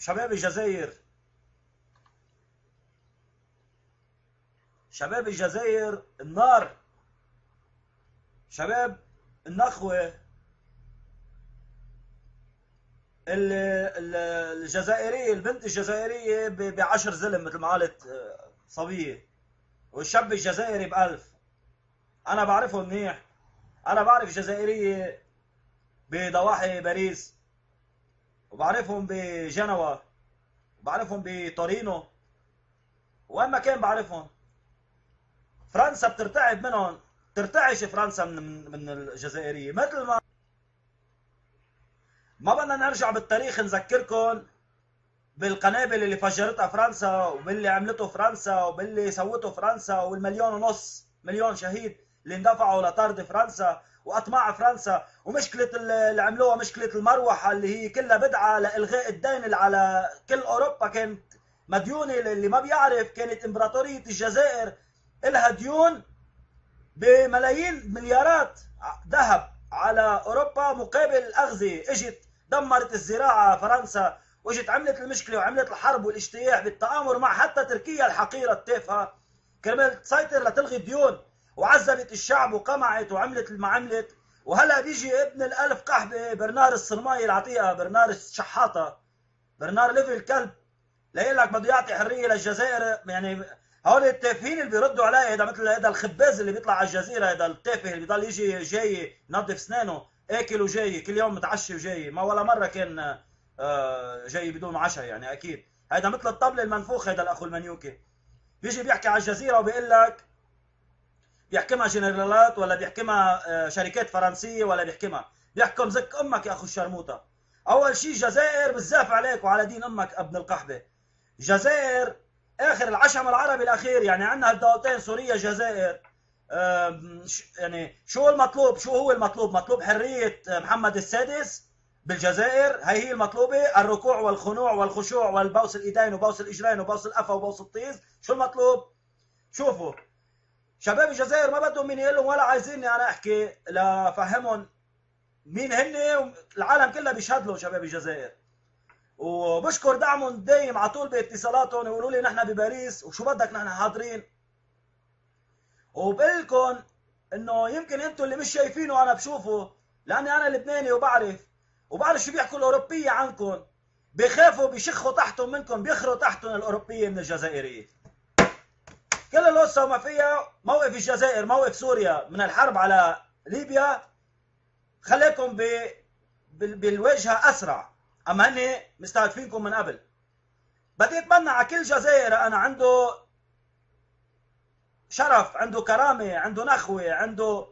شباب الجزائر، شباب الجزائر النار، شباب النخوة الجزائرية، البنت الجزائرية بعشر زلم مثل ما قالت صبية، والشاب الجزائري بألف. أنا بعرفهم منيح، أنا بعرف جزائرية بضواحي باريس، وبعرفهم بجنوة، وبعرفهم بتورينو، وين ما كان بعرفهم. فرنسا بترتعب منهم، ترتعش فرنسا من الجزائرية. مثل ما بدنا نرجع بالتاريخ نذكركم بالقنابل اللي فجرتها فرنسا، وباللي عملته فرنسا، وباللي سوته فرنسا، والمليون ونص مليون شهيد اللي اندفعوا لطرد فرنسا واطماع فرنسا. ومشكله اللي عملوها مشكله المروحه اللي هي كلها بدعه لالغاء الدين اللي على كل اوروبا كانت مديونه. اللي ما بيعرف، كانت امبراطوريه الجزائر لها ديون بملايين مليارات ذهب على اوروبا مقابل الاغذيه. اجت دمرت الزراعه فرنسا، واجت عملت المشكله وعملت الحرب والاجتياح بالتآمر مع حتى تركيا الحقيره التافهه كرمال تسيطر لتلغي الديون، وعذبت الشعب وقمعت وعملت ما عملت. وهلا بيجي ابن الالف قحبه برنار الصرماي العتيقه، برنار الشحاطه، برنار ليفل الكلب، لاقول لك بده يعطي حريه للجزائر. يعني هول التافهين اللي بيردوا علي، هذا مثل هذا الخباز اللي بيطلع على الجزيره، هذا التافه اللي بيضل يجي جاي ينظف اسنانه، اكل وجاي كل يوم متعشي وجاي، ما ولا مره كان جاي بدون عشاء يعني اكيد. هذا مثل الطبل المنفوخ، هذا الاخو المنيوكي بيجي بيحكي على الجزيره وبيقول لك بيحكمها جنرالات ولا بيحكمها شركات فرنسيه ولا بيحكم زك امك يا اخو الشرموطه. اول شيء الجزائر بالزاف عليك وعلى دين امك ابن القحبه. الجزائر اخر العشم العربي الاخير، يعني عندنا الدولتين سوريا الجزائر. يعني شو المطلوب؟ شو هو المطلوب؟ مطلوب حريه محمد السادس بالجزائر، هي المطلوبه، الركوع والخنوع والخشوع والبوس الايدين وبوس الاجرين وبوس القفا وبوس الطيز. شو المطلوب؟ شوفوا شباب الجزائر ما بدهم مين يقول لهم ولا عايزيني انا احكي لفهمهم مين هن، العالم كله بيشهد له شباب الجزائر. وبشكر دعمهم دايم على طول باتصالاتهم، يقولوا لي نحن بباريس وشو بدك نحن حاضرين. وبقول لكم انه يمكن انتم اللي مش شايفينه انا بشوفه، لاني انا لبناني وبعرف شو بيحكوا الاوروبيه عنكم. بيخافوا بيشخوا تحتهم منكم، بيخروا تحتهم الاوروبيه من الجزائريه. كل القصه وما فيها موقف الجزائر، موقف سوريا من الحرب على ليبيا خليكم بالواجهه اسرع، اما هن مستهدفينكم من قبل. بدي اتمنى على كل جزائري انا عنده شرف، عنده كرامه، عنده نخوه، عنده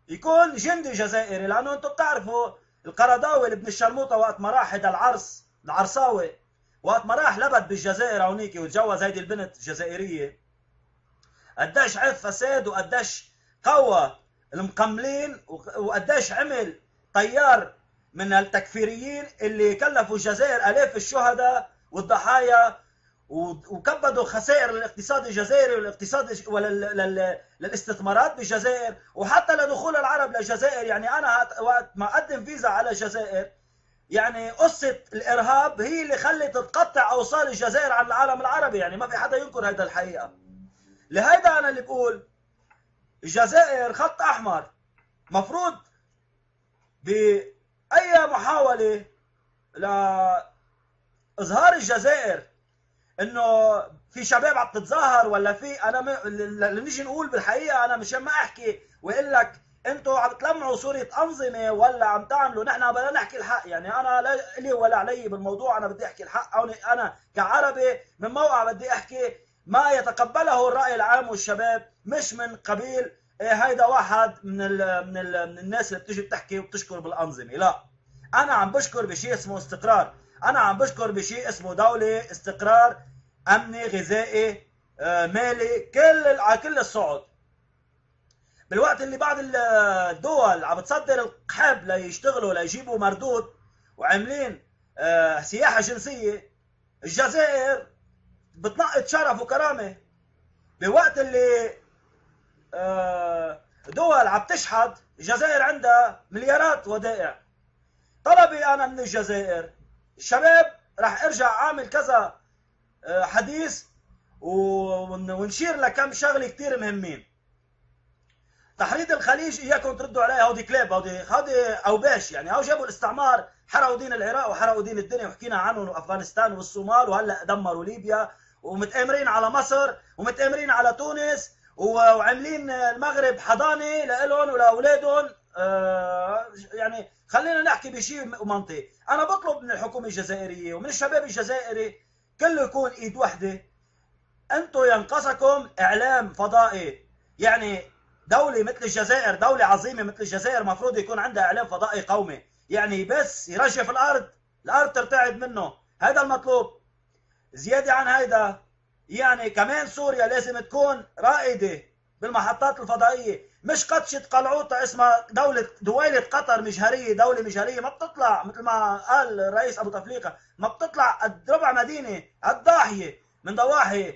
يكون جندي جزائري. لانه انتم بتعرفوا القرضاوي اللي ابن الشرموطه وقت ما راح هذا العرصاوي وقت ما راح لبد بالجزائر هونيك وتجوز هيدي البنت الجزائريه، قديش عرف فساد وقديش قوى المقملين وقديش عمل طيار من التكفيريين اللي كلفوا الجزائر الاف الشهداء والضحايا، وكبدوا خسائر للاقتصاد الجزائري والاقتصاد للاستثمارات بالجزائر، وحتى لدخول العرب للجزائر. يعني انا وقت ما اقدم فيزا على الجزائر، يعني قصه الارهاب هي اللي خلت تقطع اوصال الجزائر عن العالم العربي. يعني ما في حدا ينكر هذا الحقيقه. لهيدا انا اللي بقول الجزائر خط احمر. مفروض باي محاوله لاظهار الجزائر انه في شباب عم تتظاهر ولا في انا اللي نيجي نقول بالحقيقه، انا مشان ما احكي واقول لك انتم عم تلمعوا صوره انظمه ولا عم تعملوا، نحن بدنا نحكي الحق. يعني انا لا لي ولا علي بالموضوع، انا بدي احكي الحق. انا كعربي من موقع بدي احكي ما يتقبله الراي العام والشباب، مش من قبيل هيدا واحد من الناس اللي بتيجي بتحكي وبتشكر بالانظمه. لا، انا عم بشكر بشيء اسمه استقرار، انا عم بشكر بشيء اسمه دوله، استقرار امني، غذائي، مالي، على كل الصعد. بالوقت اللي بعض الدول عم بتصدر القحب ليشتغلوا ليجيبوا مردود وعاملين سياحه جنسيه، الجزائر بتنقط شرف وكرامه. بوقت اللي دول عم تشحد، الجزائر عندها مليارات ودائع. طلبي انا من الجزائر الشباب راح ارجع اعمل كذا حديث ونشير لكم شغله كثير مهمين. تحريض الخليج اياكم تردوا علي، هودي كليب، هودي اوباش، يعني هو جابوا الاستعمار، حرقوا دين العراق وحرقوا دين الدنيا، وحكينا عنهم، وافغانستان والصومال، وهلا دمروا ليبيا، ومتآمرين على مصر ومتآمرين على تونس، وعاملين المغرب حضانه لإلهم ولاولادهم. يعني خلينا نحكي بشيء منطقي. انا بطلب من الحكومه الجزائريه ومن الشباب الجزائري كله يكون ايد وحده. انتم ينقصكم اعلام فضائي، يعني دولة مثل الجزائر، دولة عظيمة مثل الجزائر، مفروض يكون عندها إعلام فضائي قومي، يعني بس يرجف الأرض ترتعد منه، هذا المطلوب. زيادة عن هيدا يعني كمان سوريا لازم تكون رائدة بالمحطات الفضائية، مش قطشة قلعوطة اسمها دويلة قطر مجهرية، دولة مجهرية ما بتطلع مثل ما قال الرئيس أبو تفليقة، ما بتطلع قد ربع مدينة الضاحية من ضواحي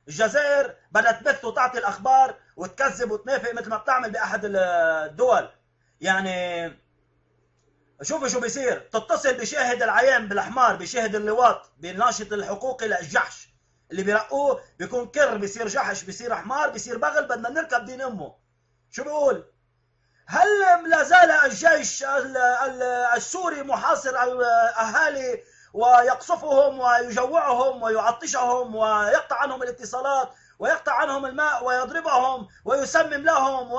الجزائر، بدها تبث وتعطي الأخبار وتكذب وتنافق مثل ما بتعمل بأحد الدول. يعني شوفوا شو بيصير، تتصل بشاهد العيان بالحمار، بشاهد اللواط، بالناشط الحقوقي للجحش اللي بيرقوه بيكون كر، بيصير جحش، بيصير حمار، بيصير بغل، بدنا نركب دين امه. شو بيقول؟ هل لا زال الجيش السوري محاصر الاهالي ويقصفهم ويجوعهم ويعطشهم ويقطع عنهم الاتصالات ويقطع عنهم الماء ويضربهم ويسمم لهم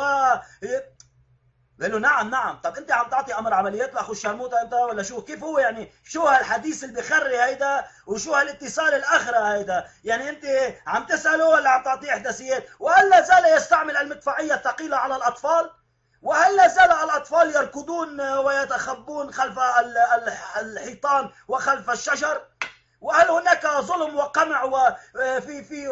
قال له نعم. طب انت عم تعطي امر عمليات لاخو الشرموطه انت ولا شو؟ كيف هو يعني؟ شو هالحديث اللي بخري هيدا وشو هالاتصال الاخره هيدا؟ يعني انت عم تساله ولا عم تعطيه احداثيات؟ وهل لا زال يستعمل المدفعيه الثقيله على الاطفال؟ وهل لا زال الأطفال يركضون ويتخبون خلف الحيطان وخلف الشجر؟ وهل هناك ظلم وقمع وفي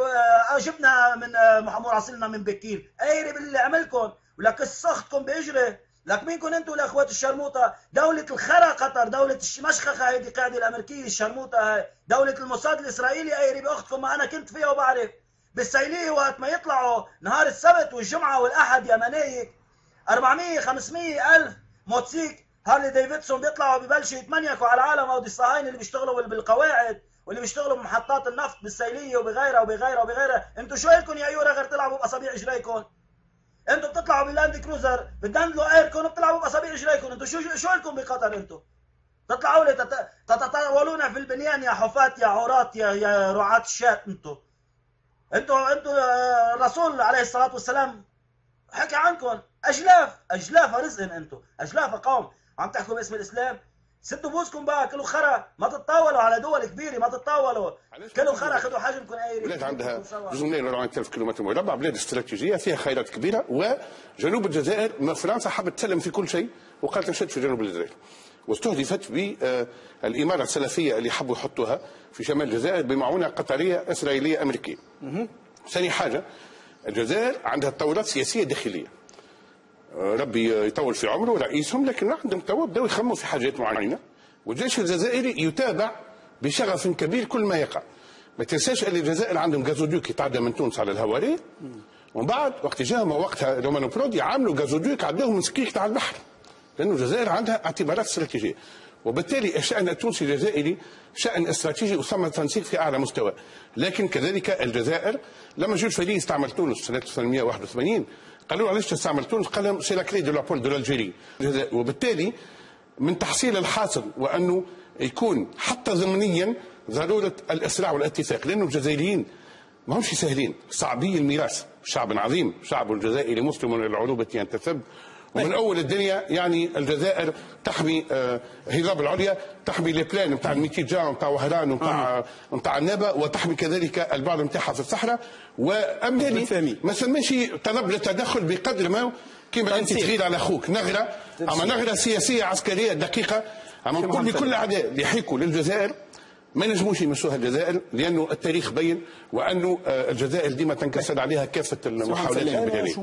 جبنا من مراسلنا من بكين؟ ايري باللي عملكم ولك سخطكم بإجري. لك مينكم انتم الاخوات الشرموطه؟ دولة الخرا قطر، دولة المشخخه هيدي القاعده الامريكيه الشرموطه هاي، دولة الموساد الاسرائيلي ايري باختكم، ما انا كنت فيها وبعرف. بالسيليه وقت ما يطلعوا نهار السبت والجمعه والاحد يا منايك 400 500 ألف موتوسيك هارلي ديفيدسون بيطلعوا ببلشوا يتمنيكوا على العالم، هودي الصهاينه اللي بيشتغلوا بالقواعد واللي بيشتغلوا بمحطات النفط بالسيليه وبغيرها. انتوا شو لكم يا يورا غير تلعبوا باصابع اجريكم؟ انتوا بتطلعوا باللاند كروزر بتدندلوا ايركم وبتلعبوا باصابع اجريكم. انتوا شو لكم بقطر؟ انتوا تطلعوا لي تتطاولون في البنيان يا حفاة يا عراة يا رعاة الشاة. انتوا الرسول عليه الصلاه والسلام حكى عنكم اجلاف رزق، انتم اجلاف قوم عم تحكوا باسم الاسلام. سدوا بوسكم بقى، كلوا خرا، ما تتطاولوا على دول كبيره، ما تتطاولوا، كلوا خرا، خذوا حجمكم ايري. بلاد عندها 2,400,000 كيلومتر مربع، بلاد استراتيجيه فيها خيرات كبيره، وجنوب الجزائر ما فرنسا حبت تسلم في كل شيء وقالت نشد في جنوب الجزائر، واستهدفت بالاماره السلفيه اللي حبوا يحطوها في شمال الجزائر بمعونه قطريه اسرائيليه امريكيه. ثاني حاجه، الجزائر عندها تطورات سياسيه داخليه، ربي يطول في عمره رئيسهم، لكن عندهم توا بداوا يخموا في حاجات معينه، والجيش الجزائري يتابع بشغف كبير كل ما يقع. ما تنساش ان الجزائر عندهم غازودوك يتعدى من تونس على الهواري، ومن بعد وقت جاهم وقتها رومانو برودي يعاملوا غازودوك عدوهم من سكيك تاع البحر، لانه الجزائر عندها اعتبارات استراتيجيه، وبالتالي الشأن التونسي الجزائري شأن استراتيجي وثمة تنسيق في أعلى مستوى. لكن كذلك الجزائر لما جو الفريق استعمل تونس سنة 1881 قالوا علاش تستعمل تونس؟ قال لهم سي لا كلي دو لابول دو الجيري. وبالتالي من تحصيل الحاصل وأنه يكون حتى ضمنيا ضرورة الإسراع والاتفاق، لأنه الجزائريين ما همش سهلين، صعبي الميراث، شعب عظيم، شعب الجزائري مسلم للعروبة ينتسب، ومن اول الدنيا يعني الجزائر تحمي هضاب العليا، تحمي البلان نتاع الميتيجان نتاع وهران نتاع النابه، وتحمي كذلك البعض نتاعها في الصحراء. وامثالي ما سماش طلب للتدخل بقدر ما كما انت تغير على اخوك نغره، اما نغره سياسيه عسكريه دقيقه. اما نقول لكل الاعداء اللي يحيكوا للجزائر ما نجموش يمسوها الجزائر، لانه التاريخ بين وانه الجزائر ديما تنكسر عليها كافه المحاولات الامبرياليه.